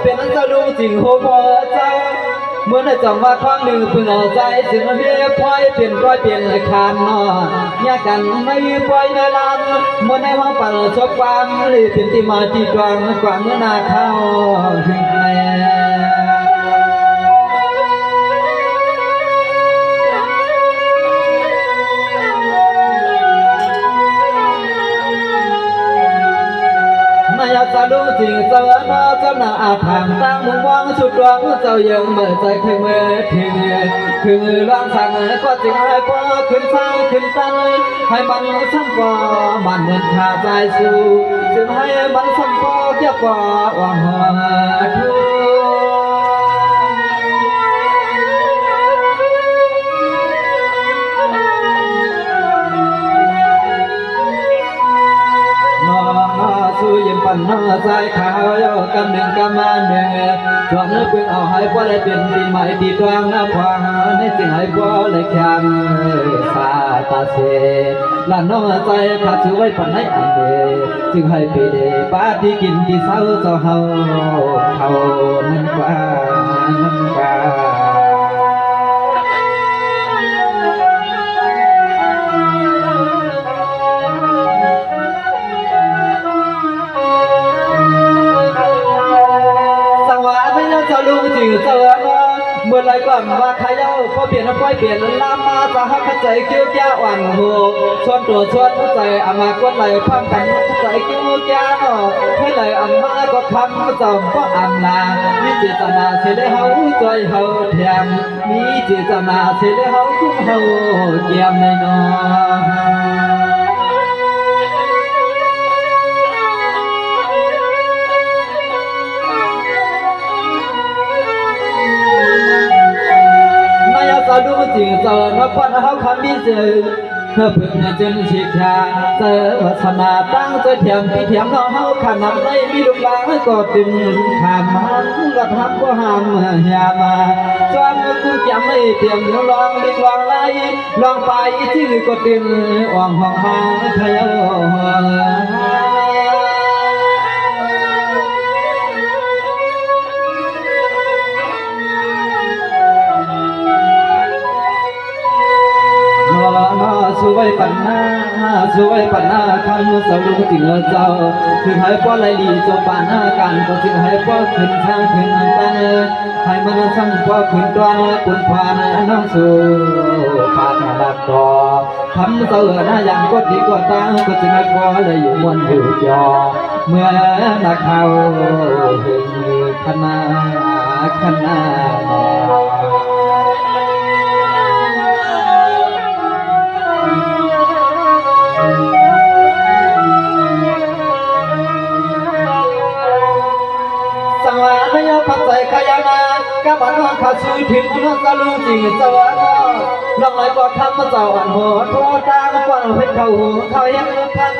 เป็นนั้นจะรู้จริงโหพอเจ้าเมื่อได้จังว่าครั้งหนึ่งพึงเอาใจถึงเมียพลอยเปลี่ยนร้อยเปลี่ยนคานนอยากันไม่ปล่อยในลานเมื่อในห้องปั่นชอบความหรือเป็นที่มาที่กวางกว่าเมื่อนาเข้าถึงแม่นายจะรู้จริงเจ้าหน้าเจ้าหน้าอาถรรพ์ตั้งมุมมองชุดดวงเจ้ายังเมื่อใจเคยเมื่อถึงคือร่างสั่งก็จึงให้พอขึ้นสร้างขึ้นตั้งให้มันสัมปอมันเหมือนขาใจสู้จึงให้มันสัมปอเกี่ยวกับว่าหัวทุสู้ยิมปั่นน้องสายขาวยาวกำหนึ่งกำมาหนึ่งชวนเพื่อเอาให้พ่อได้เป็นปีใหม่ที่ทวงน้ำควางในจึงให้พ่อได้แข่งสาตาเสละน้องใจถ้าสู้ไว้ปั่นให้อันเดจึงให้ปีเดป้าที่กินที่เศร้าเศร้าเฮาเขานั่นกว่านั่นกว่าลุงจืดเสือเมื่อไรก่อนว่าขยาวพอเปลี่ยนไปเปลี่ยนลามาจะหักใจเกี้ยวแก่อ่อนหัวชวนตัวชวนใจอามาก็ไหลพังกันใจเกี้ยวแก่หนอให้ไหลอามาก็คำจอมก็อำลามีเจตนาเสียได้เฮาใจเฮาแถมมีเจตนาเสียได้เฮาคุ้มเฮาเกี่ยมในนอดูจริงเจอนับวันเขาคำมีเจอเพื่อพึ่งจนชิชาเจอวัฒนาตั้งใจเทียมพี่เทียมน้องเขาขนาดไม่มีลูกหลานก็ตึงขามมันก็ทำก็ห้ามยามาจวนกูจำไม่เทียมลองลิลองไล่ลองไปที่ก็ตึงอ่องห้องห้างเที่ยวสวยปันนาสวยปันนาคำสาวลูกจริงเจ้าถึงให้พ่อไหลดีจบปานกันก็ถึงให้พ่อขึ้นช่างขึ้นตันให้มันสั่งพ่อขึ้นตัวปุ่นพานน้องสู่ปาดดักต่อคำเสือหน้ายังก็ดีกว่าตาก็ถึงให้พ่อเลยอยู่มวนอยู่จอเมื่อนักเขาหึงคณะคณะพักใจขยานากับอันนั้นขาดสุยถึงน้องสลุงจริงสวรรค์ลองไหลก็ทำมาเจ้าอันหัวโทษตากวนเพชรเขาหูเขายังพัน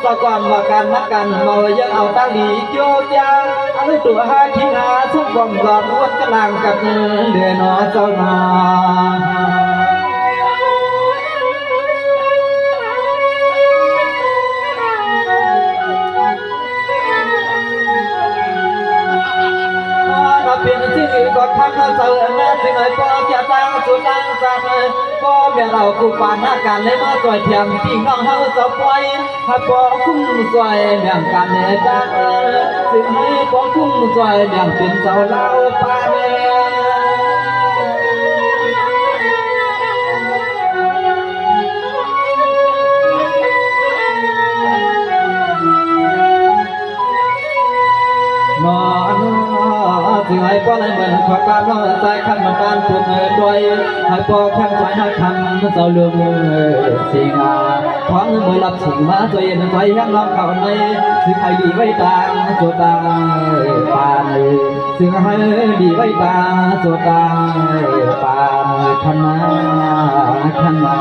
สะก่อนว่าการนักกันเมายังเอาตาหลีโยกยางอันนี้ตัวหาขี้หาสุกบ่มกอดวนกำลังกับเดือนอเจ้านาเปลี่ยนชื่อก็ทำมาเสือแม่ถึงไอ้พ่อจะตั้งสุดตั้งจัดพ่อเมียเราคู่ปานหน้ากันเลยมาจอยเทียมพี่น้องเฮาจะปล่อยให้พ่อคุ้มจอยเมียงกันเนดังถึงให้พ่อคุ้มจอยเมียงเป็นเจ้าเล่าปานนอนถึงให้พ่อในเมืองขอการน้องใจขันมันการพูดด้วยให้พ่อแข็งใจให้คำเจ้าเรื่องสิ่งของมือรับสิ่งมาตัวเย็นใจยังน้องเขาในถึงให้ดีไว้ตาตัวตาปานถึงให้ดีไว้ตาตัวตาปานขนาขนา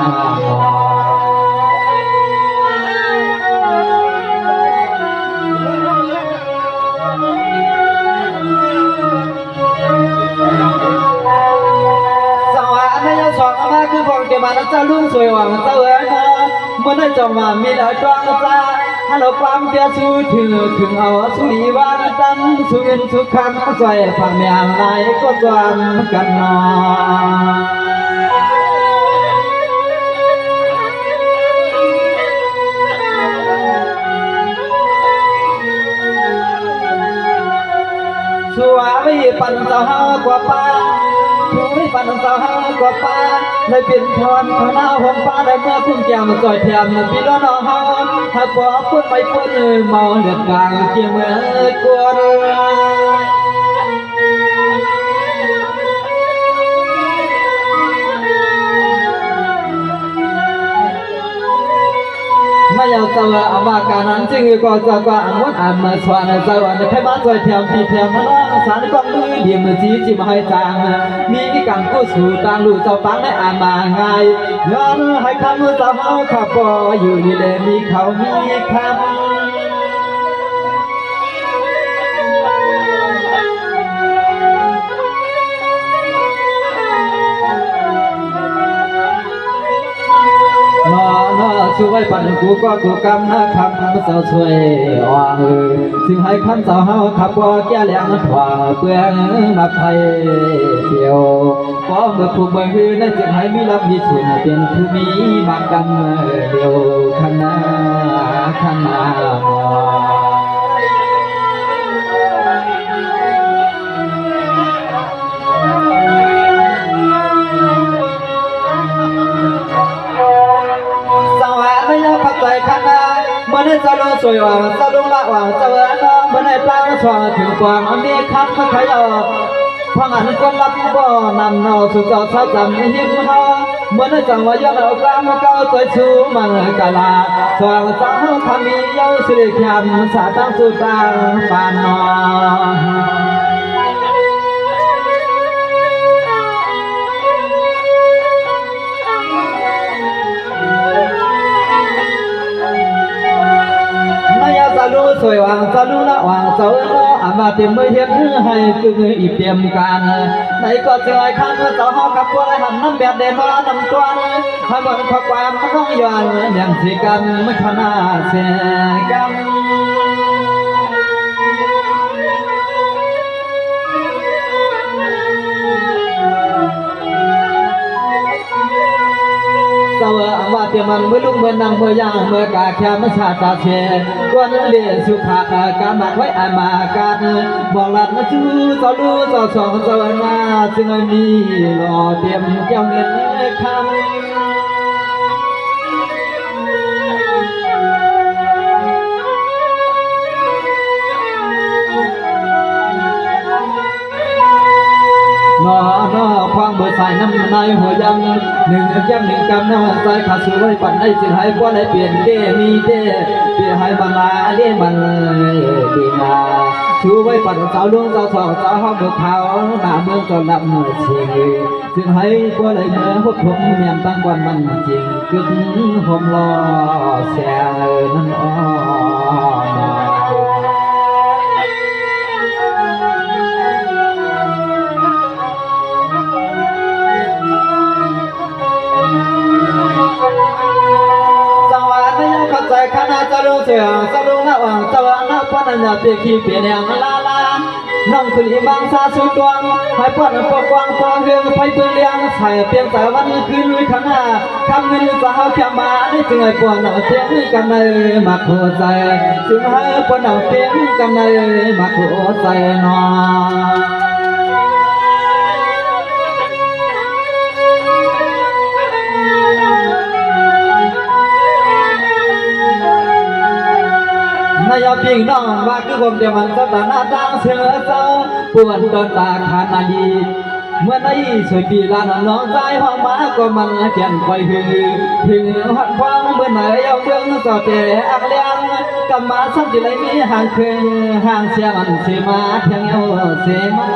คือพองเก็บมาแล้วเจ้าลุงสวยหวังเจ้าเอ๋ยเมื่อได้จงมามีดาวจ้องจ้า ฮัลโหลความเพียรสู้ถึงถึงเอาสุริวันตั้งสุเงินสุขันใส่ผักแมงลายก็จวนกันนอสัวไม่ปันเจ้ากว่าป้าช่วยปันเจ้ากว่าป้าได้เป็นพรพนาหงป้าได้เมื่อคุ้มแก้มจอยแถมพี่น้องหากบ่พูดไปพูดเมาเลือดกลางเกี่ยวเมื่อกวนไม่เอาเจ้าอาว่าการนั้นจึงก็จะก็อันวัดอันมาสวรรค์เจ้าอันให้มาจอยแถมพี่แถมน้องสารก็มือเดียมจีจิมาให้จางมีการกู้สู่ต่างลูกเจ้าฟังได้อ่านมาง่ายย้อนให้คำเจ้าเฮาขับบ่อยู่นี่แหละมีเขามีคำช่วยปั่นกูก็กูกำนะคำเสาช่วยอ่างซึ่งให้คำเสาเฮาขับว่าแก่เลี้ยงถว่าเปลืองมาไทยเดียวพอเมื่อผู้เมื่อฮือนั่นจึงให้มีรับมีส่วนเป็นผู้มีมากกำเดียวขนาขนาขนาเมื่อในสารสวยว่าสารละว่าสวรรค์เมื่อในปลาสว่างถึงกว่างมีคับมาขยอพังอันก็รับบ่นำนอสุจสะจำหิมหาเมื่อในจังหวะยอดเอากลางเก้าใจสูมังกาลาสว่างสาวทำมีเย้าสิริขามสาตั้งสุตางปานนอสวยว่างสลุละว่างเจ้าอามาเต็มไม่เห็นให้คืออีเตรียมการในก็เจอข้างเจ้าหอกับพวกไรหันน้ำแบบเดนว่าน้ำตัวให้หมดความร้องย้อนอย่างสิกันไม่ขนาดเสียกันเจ้าว่าเตรียมมันเมื่อลุกเมื่อนำเมื่อย่างเมื่อกาแค่ไม่ชาตาเชกวนเลี้ยสุขากามัดไว้อามาการบอกหลัดนะจูเจ้าลูเจ้าสองเจ้าหน้าจึงมีรอเตรียมแก้วเงินคำนอความเบื่อสายน้ำในหัวยังหนึ่งแก้มหนึ่งกำน้ำใส่ขาสูไว้ปั่นได้จึงให้ป้อนให้เปลี่ยนเด้มีเด้เปลี่ยนให้บังลาเลี้ยงบังดีมาชูไว้ปั่นสาวลุงสาวสองสาวห้องเบิกเขาหน้าเมืองจนลำเมื่อเชียงจึงให้ป้อนให้เมื่อพบผมเมียนตั้งวันมันจริงกึ่งผมรอแสงนั่นอ้อขณะจะรู้เสียงจะรู้นะว่าจะว่านะพนันจะเปียขี้เปียแดงลาลาน้องคือบังซาสุดดวงให้พนันปกวางปองเรื่องไฟปืนเลี้ยงใส่เปียงแต่วันคืนลุยขณะคำเงินสาวแค่มาได้จึงให้ปวนเอาเตียงกันในมาโคใจจึงให้ปวนเอาเตียงกันในมาโคใจนอนายพี่น้องว่าคือผมเดียวมันสตาหน้าตั้งเสือเจ้าปวนตอนตาขานาดีเมื่อในสวยปีลานน้องใจห้องมาก็มันเขียนไปถึงหัดฟังเมื่อไหร่เอาเบื้องต่อแต่อักเลี้ยงกำมาสักทีไรมีห่างคืนห่างเสียมันเสียมาเทียงเอาเสียมา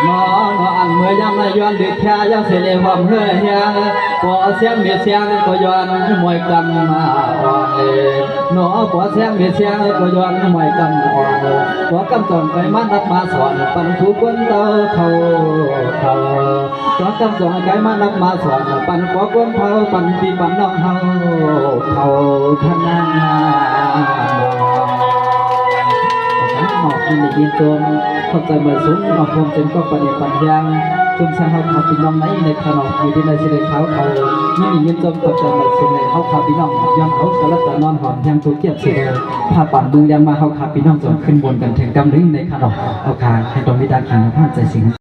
นอนอันเมื่อยามในย้อนดึกแค่ยังเสียเลยความเฮือยยังปอเสียงเบียดเสียงก็ย้อนมวยกันมาอ่อนนอปอเสียงเบียดเสียงก็ย้อนมวยกันอ่อนปอกำจองไปมันนับมาสอนปันทุกคนเต้าเขาปอกำจองไก่มันนับมาสอนปันปอคนเผาปันปีปันน้องเฮาเขาขนาหอกอินดีจนเข้าใจเมื่อสูงหอกผมจึงก็ประเดี๋ยวปัญญาจุ่มเสียงเขาขับพี่น้องในขนมอยู่ที่ในสิเลเขานี่มีเงินจมเข้าใจเมื่อสูงเลยเขาขับพี่น้องย้อนเขาก็แล้วแต่นอนหอมยังถูกเกียบเสียถ้าปั่นมือยังมาเขาขับพี่น้องจนขึ้นบนกันถึงกำลึงในขนมเอาขาให้ตรงวิดาขันผ้าใจสิง